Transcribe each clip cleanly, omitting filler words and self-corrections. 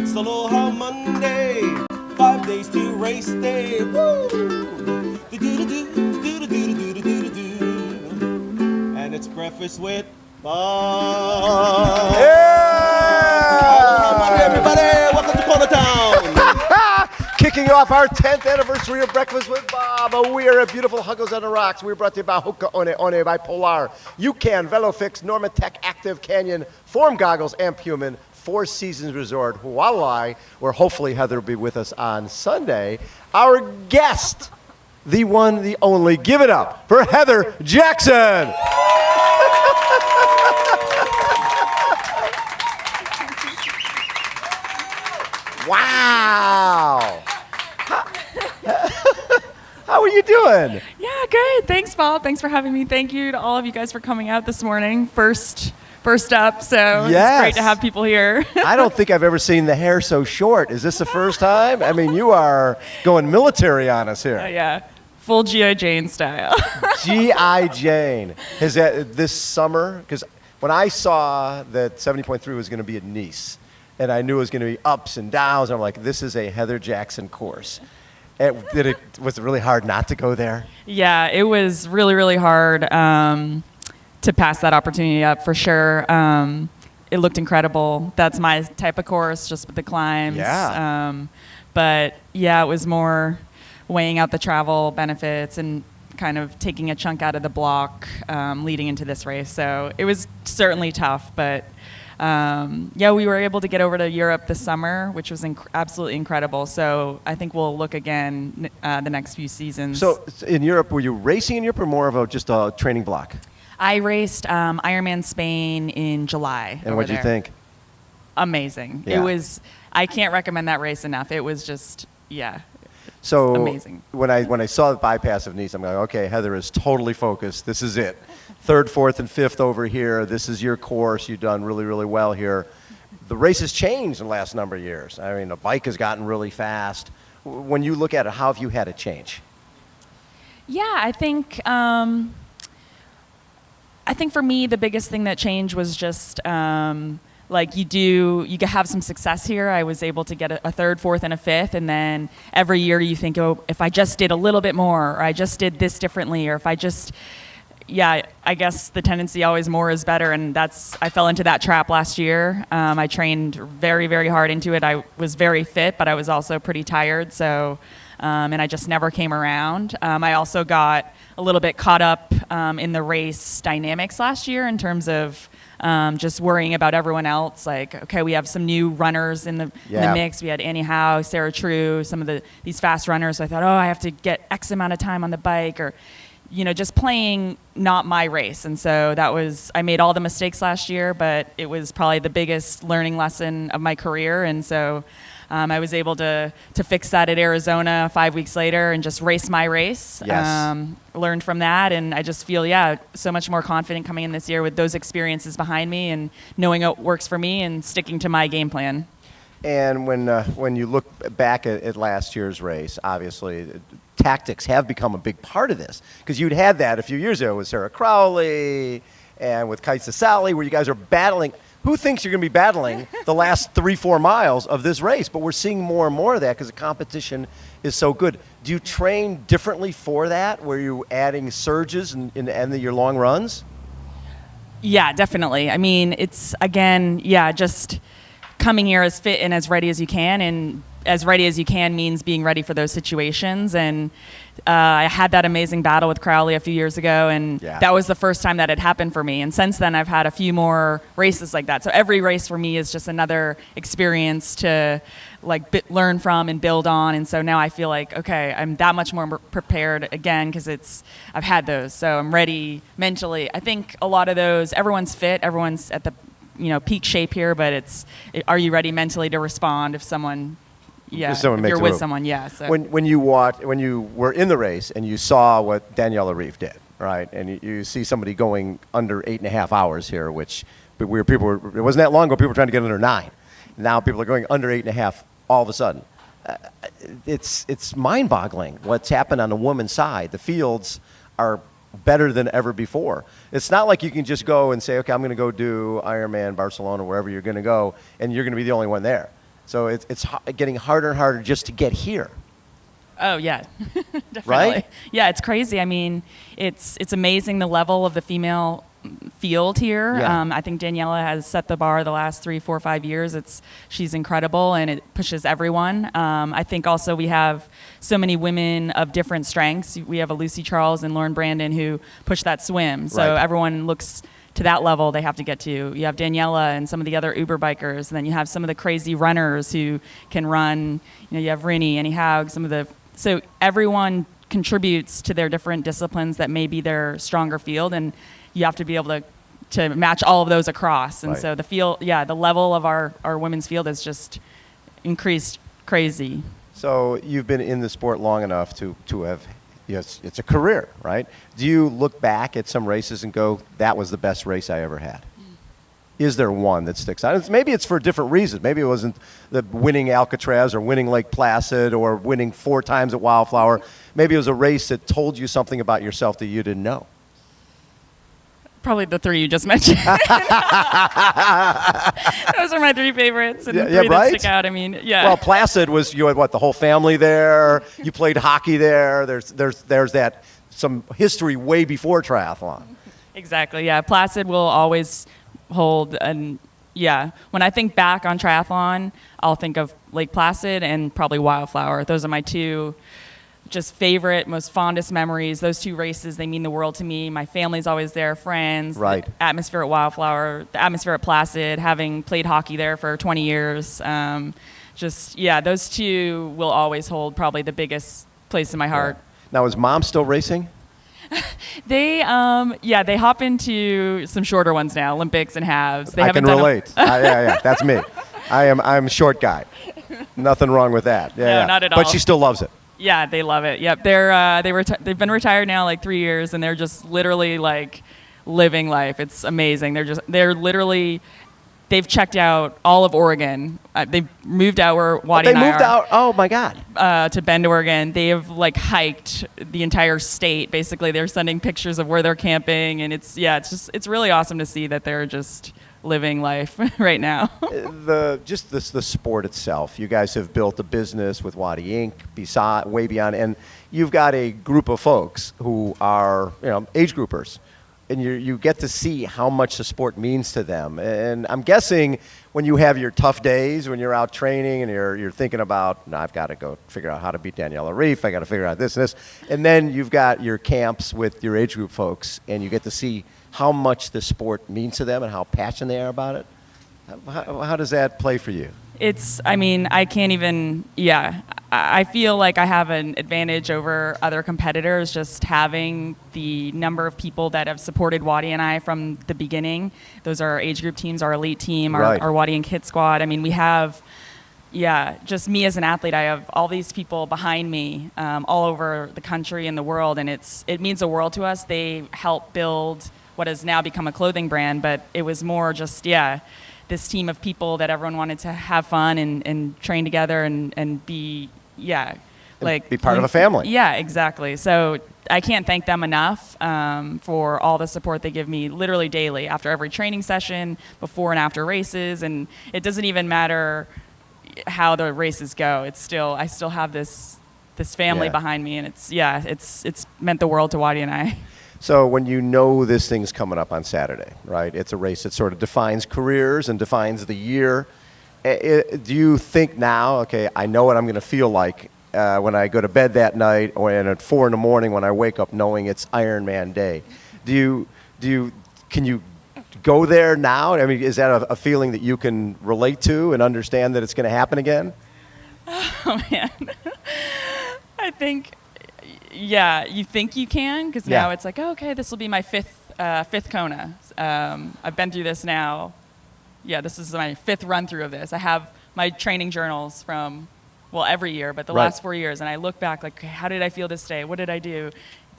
It's Aloha Monday, 5 days to race day. Woo! And it's breakfast with Bob. Aloha Monday, everybody! Welcome to Kona Town. Kicking off our 10th anniversary of Breakfast with Bob. We are at beautiful Huggos on the Rocks. We're brought to you by HOKA One by Polar, UCAN, Velofix, Normatec, Active Canyon, Form Goggles, and Puman. Four Seasons Resort, Hualalai, where hopefully Heather will be with us on Sunday. Our guest, the one, the only. Give it up for Heather Jackson. Wow. How are you doing? Yeah, good. Thanks, Bob. Thanks for having me. Thank you to all of you guys for coming out this morning. First up, so yes. It's great to have people here. I don't think I've ever seen the hair so short. Is this the first time? I mean, you are going military on us here. Yeah, full G.I. Jane style. G.I. Jane. Is that this summer? Because when I saw that 70.3 was going to be at Nice, and I knew it was going to be ups and downs, I'm like, this is a Heather Jackson course. Was it really hard not to go there? Yeah, it was really, really hard to pass that opportunity up for sure. It looked incredible. That's my type of course, just with the climbs. Yeah. But yeah, it was more weighing out the travel benefits and kind of taking a chunk out of the block leading into this race. So it was certainly tough, but yeah, we were able to get over to Europe this summer, which was absolutely incredible. So I think we'll look again the next few seasons. So in Europe, were you racing in Europe or more of just a training block? I raced Ironman Spain in July. And what did you think? Amazing. Yeah. It was. I can't recommend that race enough. It was just, yeah. So amazing. When I saw the bypass of Nice, I'm like, okay, Heather is totally focused. This is it. Third, fourth, and fifth over here. This is your course. You've done really, really well here. The race has changed in the last number of years. I mean, the bike has gotten really fast. When you look at it, how have you had it change? Yeah, I think for me, the biggest thing that changed was just like you can have some success here. I was able to get a third, fourth, and a fifth, and then every year you think, oh, if I just did a little bit more, or I just did this differently, or if I just, yeah, I guess the tendency always more is better, and I fell into that trap last year. I trained very, very hard into it. I was very fit, but I was also pretty tired, so, and I just never came around. I also got a little bit caught up in the race dynamics last year in terms of just worrying about everyone else. Like, okay, we have some new runners in the mix. We had Annie Howe, Sarah True, some of these fast runners. So I thought, I have to get X amount of time on the bike, or, just playing not my race. And so I made all the mistakes last year, but it was probably the biggest learning lesson of my career. And so I was able to fix that at Arizona 5 weeks later and just race my race. Yes. Learned from that, and I just feel, so much more confident coming in this year with those experiences behind me and knowing what works for me and sticking to my game plan. And when you look back at last year's race, obviously tactics have become a big part of this, because you'd had that a few years ago with Sarah Crowley and with Kaisa Sally, where you guys are battling. Who thinks you're going to be battling the last 3-4 miles of this race? But we're seeing more and more of that because the competition is so good. Do you train differently for that, where you're adding surges in your long runs? Yeah, definitely. I mean, it's, again, just coming here as fit and as ready as you can, and as ready as you can means being ready for those situations. And I had that amazing battle with Crowley a few years ago, and that was the first time that had happened for me. And since then, I've had a few more races like that. So every race for me is just another experience to learn from and build on. And so now I feel like, okay, I'm that much more prepared again, because I've had those. So I'm ready mentally. I think a lot of those, everyone's fit, everyone's at the peak shape here, but are you ready mentally to respond if someone... Yeah, if you're with someone, So. When you were in the race and you saw what Daniela Reeve did, right, and you see somebody going under 8.5 hours here, which it wasn't that long ago, people were trying to get under 9. Now people are going under 8.5 all of a sudden. It's mind-boggling what's happened on the women's side. The fields are better than ever before. It's not like you can just go and say, okay, I'm going to go do Ironman Barcelona, wherever you're going to go, and you're going to be the only one there. So it's getting harder and harder just to get here. Oh yeah, definitely. Right? Yeah, it's crazy. I mean, it's amazing the level of the female field here. Yeah. I think Daniela has set the bar the last 3, 4, 5 years. She's incredible, and it pushes everyone. I think also we have so many women of different strengths. We have a Lucy Charles and Lauren Brandon who push that swim. So Right. everyone looks to that level they have to get to. You have Daniela and some of the other Uber bikers, and then you have some of the crazy runners who can run. You have Rinny and Huggo, so everyone contributes to their different disciplines that may be their stronger field, and you have to be able to match all of those across. And Right. so the level of our women's field has just increased crazy. So you've been in the sport long enough to have, it's a career, right? Do you look back at some races and go, that was the best race I ever had? Is there one that sticks out? Maybe it's for different reasons. Maybe it wasn't the winning Alcatraz or winning Lake Placid or winning 4 times at Wildflower. Maybe it was a race that told you something about yourself that you didn't know. Probably the 3 you just mentioned. Those are my 3 favorites, and 3 that stick out. I mean, yeah. Well, Placid was, you had what, the whole family there. You played hockey there. There's that some history way before triathlon. Exactly. Yeah, Placid will always hold, and yeah, when I think back on triathlon, I'll think of Lake Placid and probably Wildflower. Those are my 2 just favorite, most fondest memories. Those 2 races, they mean the world to me. My family's always there, friends. Right. The atmosphere at Wildflower, the atmosphere at Placid, having played hockey there for 20 years. Those 2 will always hold probably the biggest place in my heart. Yeah. Now, is Mom still racing? They hop into some shorter ones now, Olympics and halves. They I haven't can done relate. Yeah, that's me. I'm a short guy. Nothing wrong with that. Yeah, No, not at But all. she still loves it. Yeah, they love it. Yep, they've been retired now like 3 years, and they're just literally like living life. It's amazing. They've checked out all of Oregon. They've moved out where Wattie and I are. They moved out. Oh my God. To Bend, Oregon. They have like hiked the entire state. Basically, they're sending pictures of where they're camping, and it's really awesome to see that they're just living life right now. The sport itself. You guys have built a business with Wattie Ink, way beyond, and you've got a group of folks who are age groupers, and you get to see how much the sport means to them. And I'm guessing when you have your tough days, when you're out training and you're thinking about, no, I've got to go figure out how to beat Daniela Reef, I got to figure out this and this, and then you've got your camps with your age group folks, and you get to see how much the sport means to them and how passionate they are about it. How does that play for you? I can't even, I feel like I have an advantage over other competitors just having the number of people that have supported Wattie and I from the beginning. Those are our age group teams, our elite team, our Wattie and Kid Squad. I mean, we have, just me as an athlete, I have all these people behind me all over the country and the world, and it means the world to us. They help build what has now become a clothing brand, but it was more just, this team of people that everyone wanted to have fun and train together and be, be part of a family. Yeah, exactly. So I can't thank them enough for all the support they give me literally daily after every training session, before and after races, and it doesn't even matter how the races go. I still have this family behind me, and it's meant the world to Wattie and I. So when you know this thing's coming up on Saturday, right? It's a race that sort of defines careers and defines the year. Do you think now, okay, I know what I'm going to feel like when I go to bed that night, or at 4 in the morning when I wake up knowing it's Ironman Day? Can you go there now? I mean, is that a feeling that you can relate to and understand that it's going to happen again? Oh man, I think. Yeah, you think you can, because now it's like, oh, okay, this will be my fifth Kona. I've been through this now. Yeah, this is my 5th run through of this. I have my training journals from, every year, but the last 4 years, and I look back like, okay, how did I feel this day? What did I do?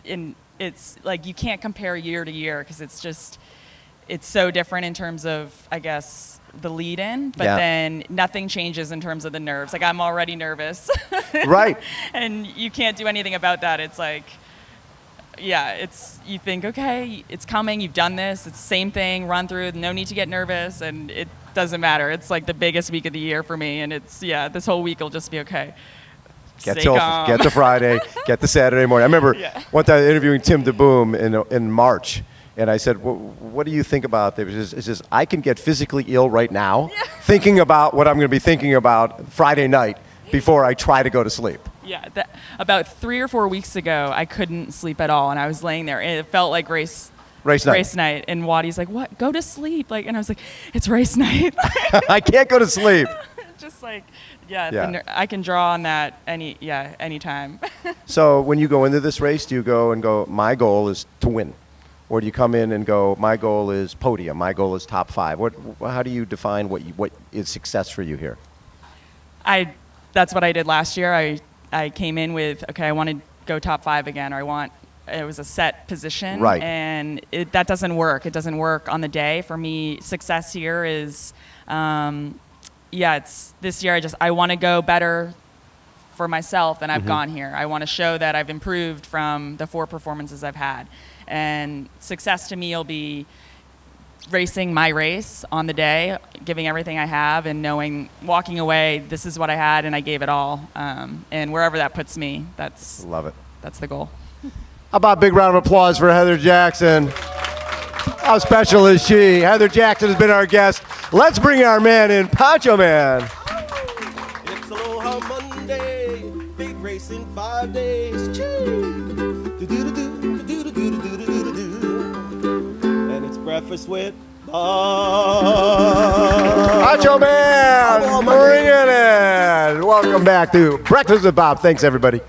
And it's like you can't compare year to year because it's so different in terms of, I guess, the lead in, but then nothing changes in terms of the nerves. Like, I'm already nervous. Right. And you can't do anything about that. It's like, yeah, you think, okay, it's coming, you've done this, it's the same thing, run through, no need to get nervous, and it doesn't matter. It's like the biggest week of the year for me, and this whole week will just be okay. Get to Friday, get to Saturday morning. I remember one time interviewing Tim DeBoom in March, and I said, what do you think about this? It's just, I can get physically ill right now thinking about what I'm going to be thinking about Friday night before I try to go to sleep. Yeah, about 3 or 4 weeks ago, I couldn't sleep at all, and I was laying there, and it felt like race night. And Wattie's like, "What? Go to sleep!" Like, and I was like, "It's race night." I can't go to sleep. Just like, I can draw on that anytime. So when you go into this race, do you go, my goal is to win? Or do you come in and go, my goal is podium, my goal is top 5? How do you define what is success for you here? That's what I did last year. I came in with, okay, I want to go top 5 again, or it was a set position. Right. And that doesn't work. It doesn't work on the day. For me, success here is, it's this year I want to go better for myself than I've gone here. I want to show that I've improved from the 4 performances I've had. And success to me will be racing my race on the day, giving everything I have, and walking away, this is what I had, and I gave it all. And wherever that puts me, love it. That's the goal. How about a big round of applause for Heather Jackson? How special is she? Heather Jackson has been our guest. Let's bring our man in, Poncho Man. It's Aloha Monday, big race in 5 days. And it's breakfast with Bob. Poncho Man, bring it in. Welcome back to Breakfast with Bob. Thanks, everybody.